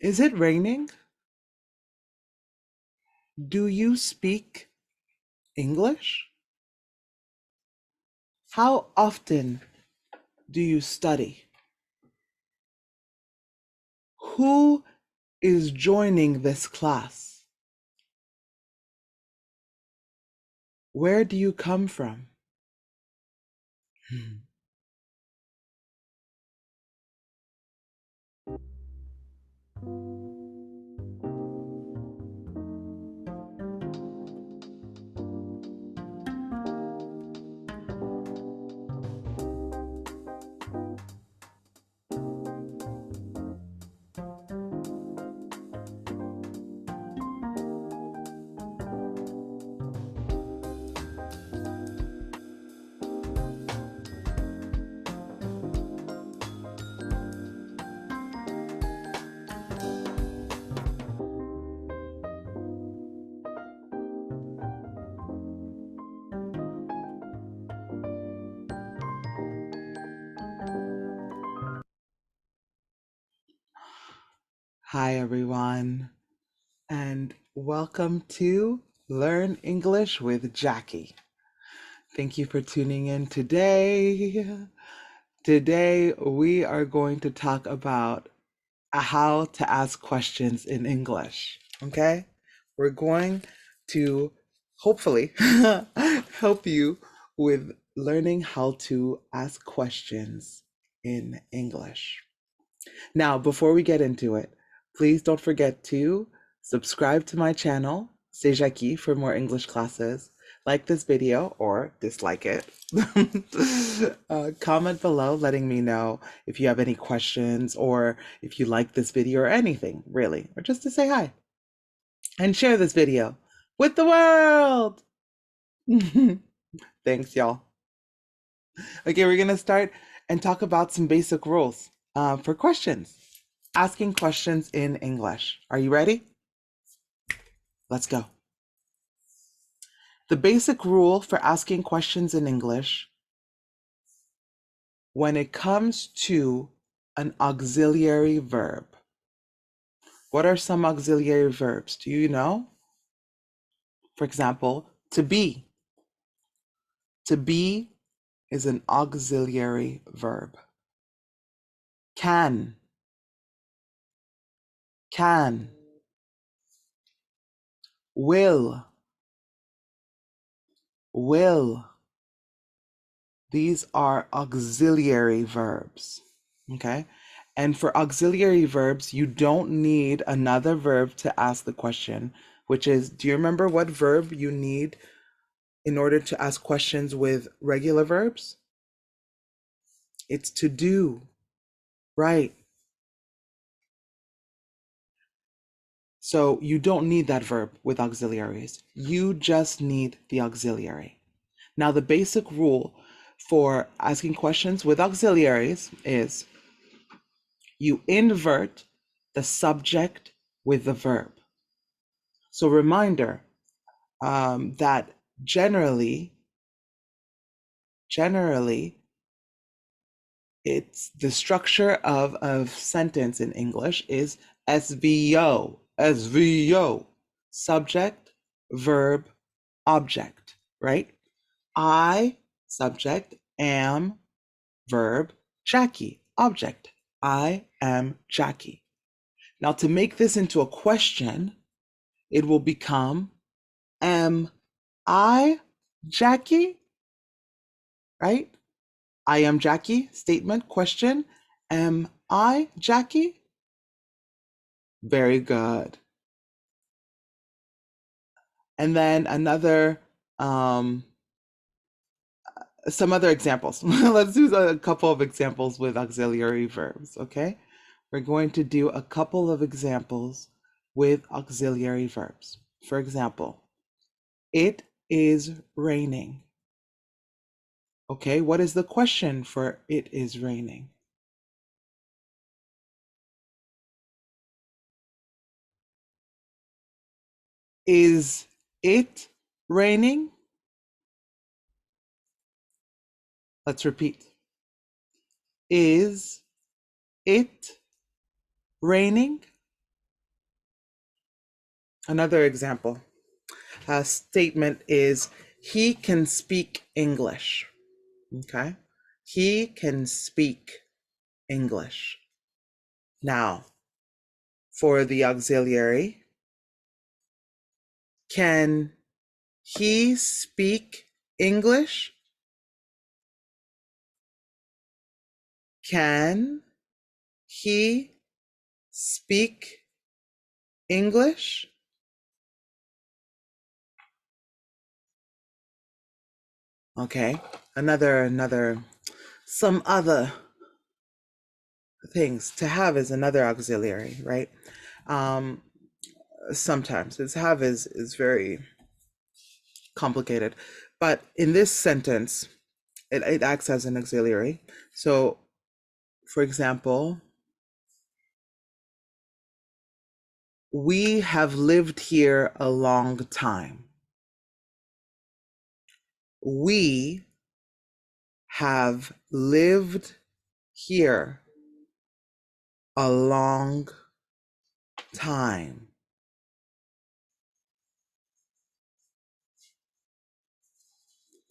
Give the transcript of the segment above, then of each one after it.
Is it raining? Do you speak English? How often do you study? Who is joining this class? Where do you come from? Hi, everyone, and welcome to Learn English with Jackie. Thank you for tuning in today. Today, we are going to talk about how to ask questions in English. Okay? We're going to hopefully help you with learning how to ask questions in English. Now, before we get into it, please don't forget to subscribe to my channel, Sigue, for more English classes. Like this video or dislike it. Comment below letting me know if you have any questions or if you like this video or anything, really, or just to say hi. And share this video with the world. Thanks, y'all. Okay, we're going to start and talk about some basic rules for questions. Asking questions in English. Are you ready? Let's go. The basic rule for asking questions in English when it comes to an auxiliary verb. What are some auxiliary verbs? Do you know? For example, to be. To be is an auxiliary verb. Can. Can. Will. Will. These are auxiliary verbs. Okay? And for auxiliary verbs, you don't need another verb to ask the question, which is, do you remember what verb you need in order to ask questions with regular verbs? It's to do, right? So you don't need that verb with auxiliaries. You just need the auxiliary. Now, the basic rule for asking questions with auxiliaries is you invert the subject with the verb. So reminder that generally, it's the structure of a sentence in English is SVO, SVO, subject, verb, object, right? I, subject, am, verb, Jackie, object. I am Jackie. Now, to make this into a question, it will become, am I Jackie? Right? I am Jackie, statement, question. Am I Jackie? Very good. And then some other examples. Let's do a couple of examples with auxiliary verbs, okay? We're going to do a couple of examples with auxiliary verbs. For example, it is raining. Okay, what is the question for it is raining? Is it raining? Let's repeat. Is it raining? Another example statement is he can speak English. Okay. He can speak English. Now, for the auxiliary, can he speak English? Can he speak English? Okay. Some other things. To have is another auxiliary, right? Um, Sometimes its have is very complicated, but in this sentence, it acts as an auxiliary. So, for example, we have lived here a long time. We have lived here a long time.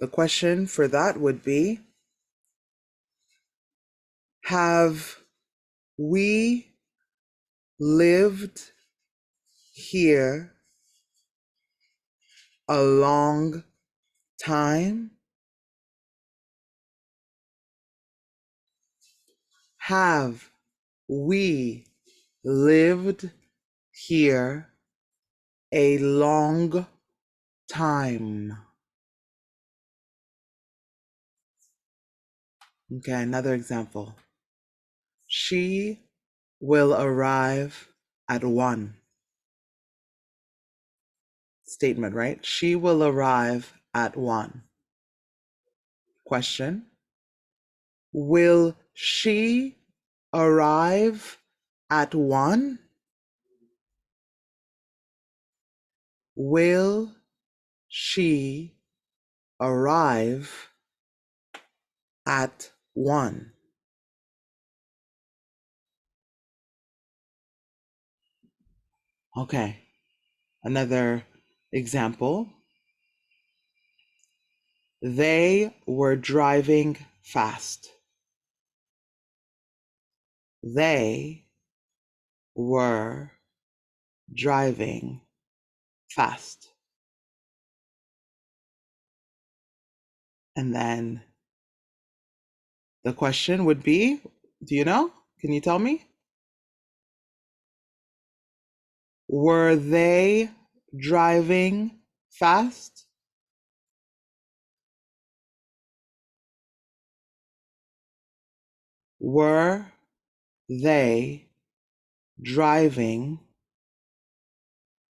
The question for that would be, have we lived here a long time? Have we lived here a long time? Okay, another example. She will arrive at 1. Statement, right? She will arrive at 1. Question. Will she arrive at 1? Will she arrive at 1? Okay, another example. They were driving fast. They were driving fast. And then the question would be, do you know? Can you tell me? Were they driving fast? Were they driving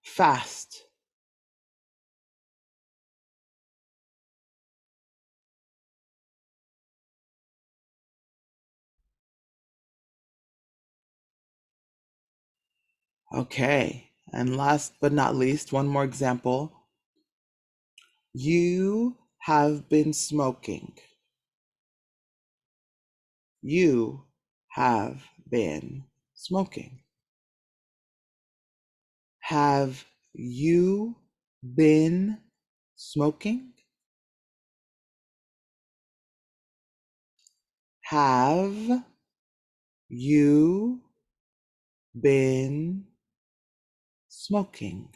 fast? Okay, and last but not least, one more example. You have been smoking. You have been smoking. Have you been smoking? Have you been smoking?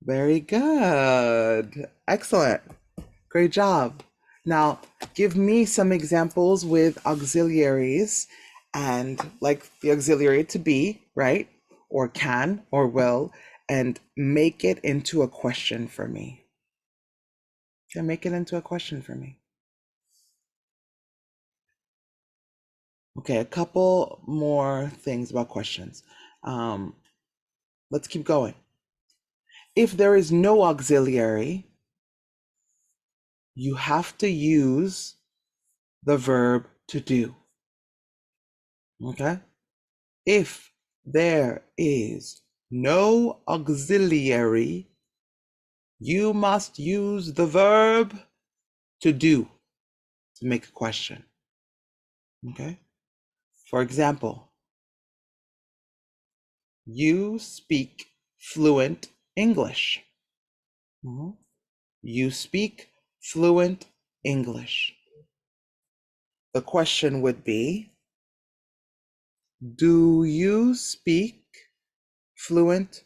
Very good. Excellent. Great job. Now, give me some examples with auxiliaries and like the auxiliary to be, right? Or can or will, and make it into a question for me. Okay, make it into a question for me. Okay, a couple more things about questions. Um, let's keep going. If there is no auxiliary, you have to use the verb to do. Okay? If there is no auxiliary, you must use the verb to do to make a question. Okay? For example, You speak fluent English. Mhm. You speak fluent English. The question would be, do you speak fluent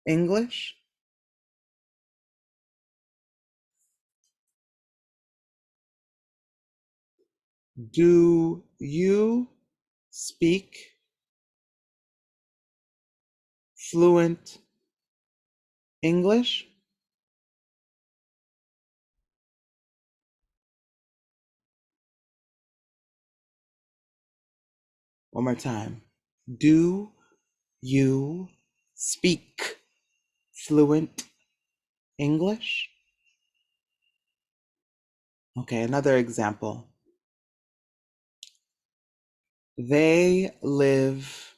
English? Do you speak fluent English? One more time. Do you speak fluent English? Okay, another example. They live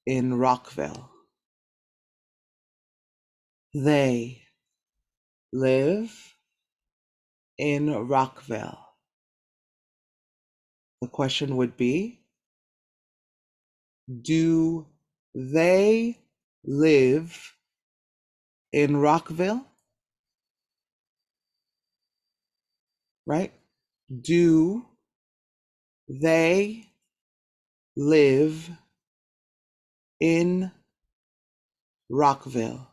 in Rockville. They live in Rockville. The question would be, do they live in Rockville? Right? Do they live in Rockville?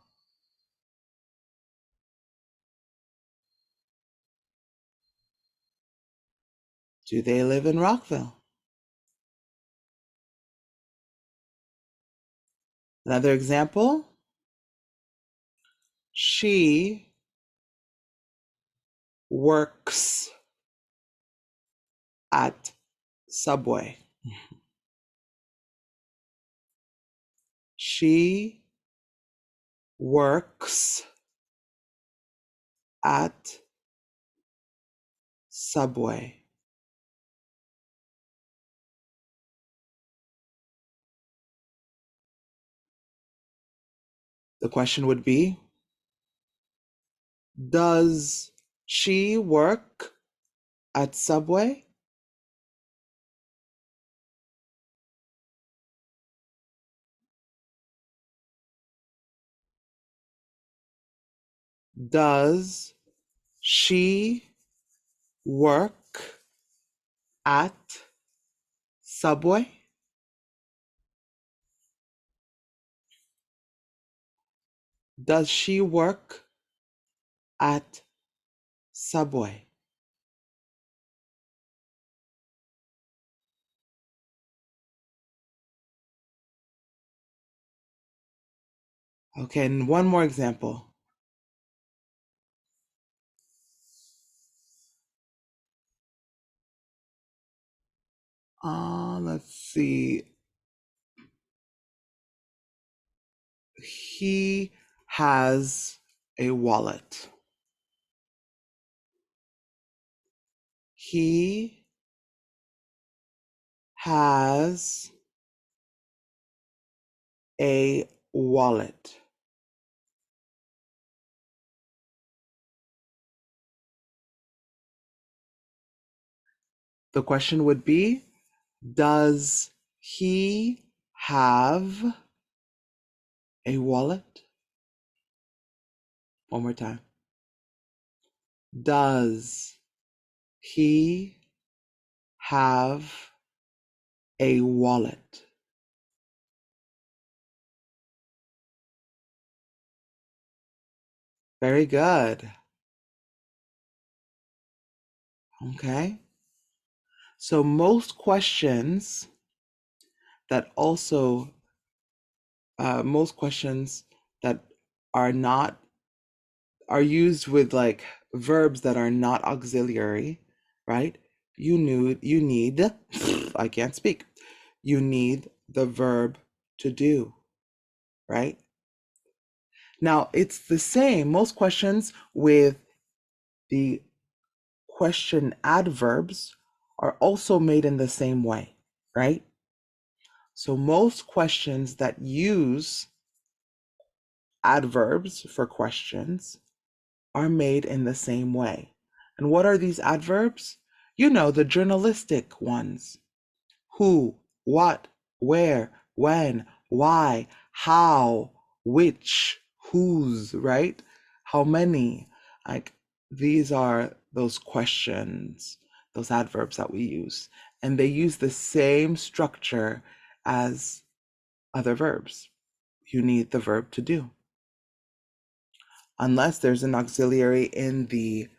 Do they live in Rockville? Another example. She works at Subway. She works at Subway. The question would be, does she work at Subway? Does she work at Subway? Does she work at Subway? Okay, and one more example. Let's see. He has a wallet. He has a wallet. The question would be, does he have a wallet? One more time. Does he have a wallet? Very good. Okay. So most questions that also, most questions that are not, are used with like verbs that are not auxiliary, right? You need, I can't speak. You need the verb to do, right? Now it's the same. Most questions with the question adverbs are also made in the same way, right? So most questions that use adverbs for questions are made in the same way. And what are these adverbs? You know, the journalistic ones. Who, what, where, when, why, how, which, whose, right? How many? Like these are those questions, those adverbs that we use. And they use the same structure as other verbs. You need the verb to do. Unless there's an auxiliary in the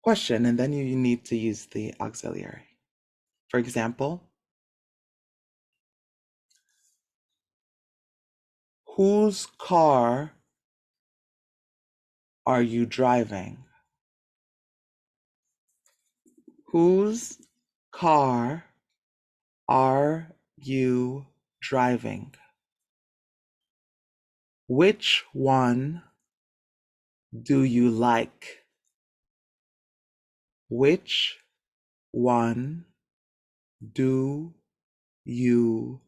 question, and then you need to use the auxiliary. For example, whose car are you driving? Whose car are you driving? Which one do you like? Which one do you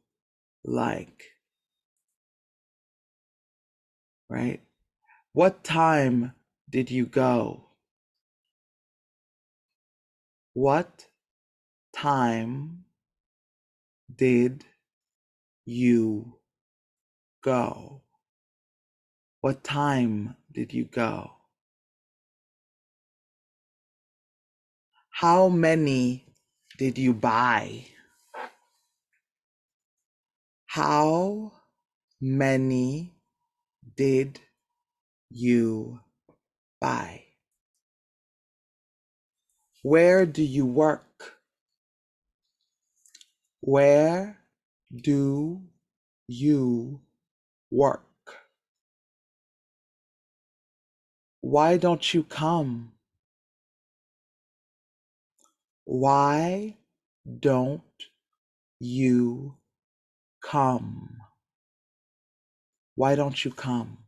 like? Right? What time did you go? What time did you go? What time did you go? How many did you buy? How many did you buy? Where do you work? Where do you work? Why don't you come? Why don't you come? Why don't you come?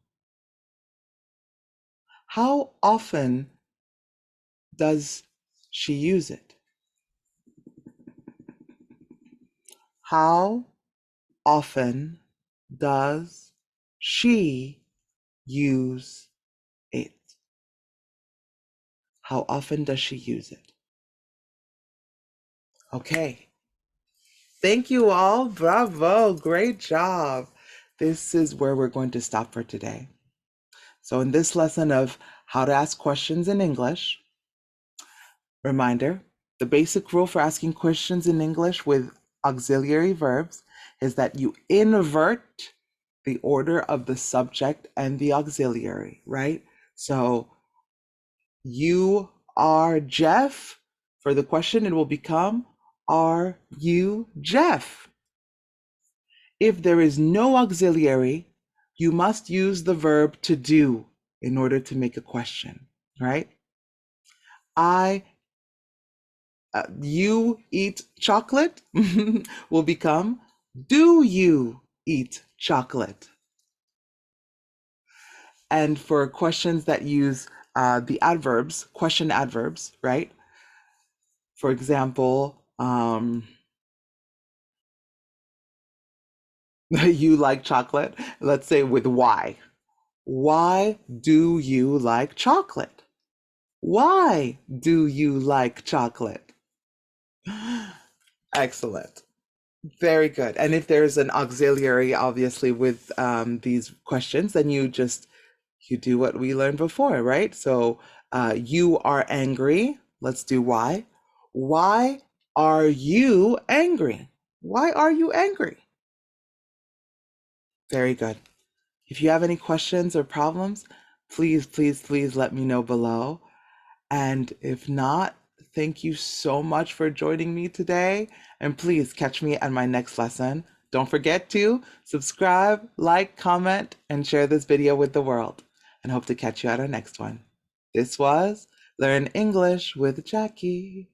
How often does she use it? How often does she use it? How often does she use it? Okay. Thank you all. Bravo. Great job. This is where we're going to stop for today. So in this lesson of how to ask questions in English, reminder, the basic rule for asking questions in English with auxiliary verbs is that you invert the order of the subject and the auxiliary, right? So you are Jeff. For the question, it will become, are you Jeff? If there is no auxiliary, you must use the verb to do in order to make a question, right? You eat chocolate will become, do you eat chocolate? And for questions that use the adverbs, question adverbs, right? For example, you like chocolate. Let's say with why. Why do you like chocolate? Why do you like chocolate? Excellent. Very good. And if there's an auxiliary, obviously, with these questions, then you do what we learned before, right? So you are angry. Let's do why. Why are you angry? Why are you angry? Very good. If you have any questions or problems, please, please, please let me know below. And if not, thank you so much for joining me today. And please catch me at my next lesson. Don't forget to subscribe, like, comment, and share this video with the world. And hope to catch you at our next one. This was Learn English with Jackie.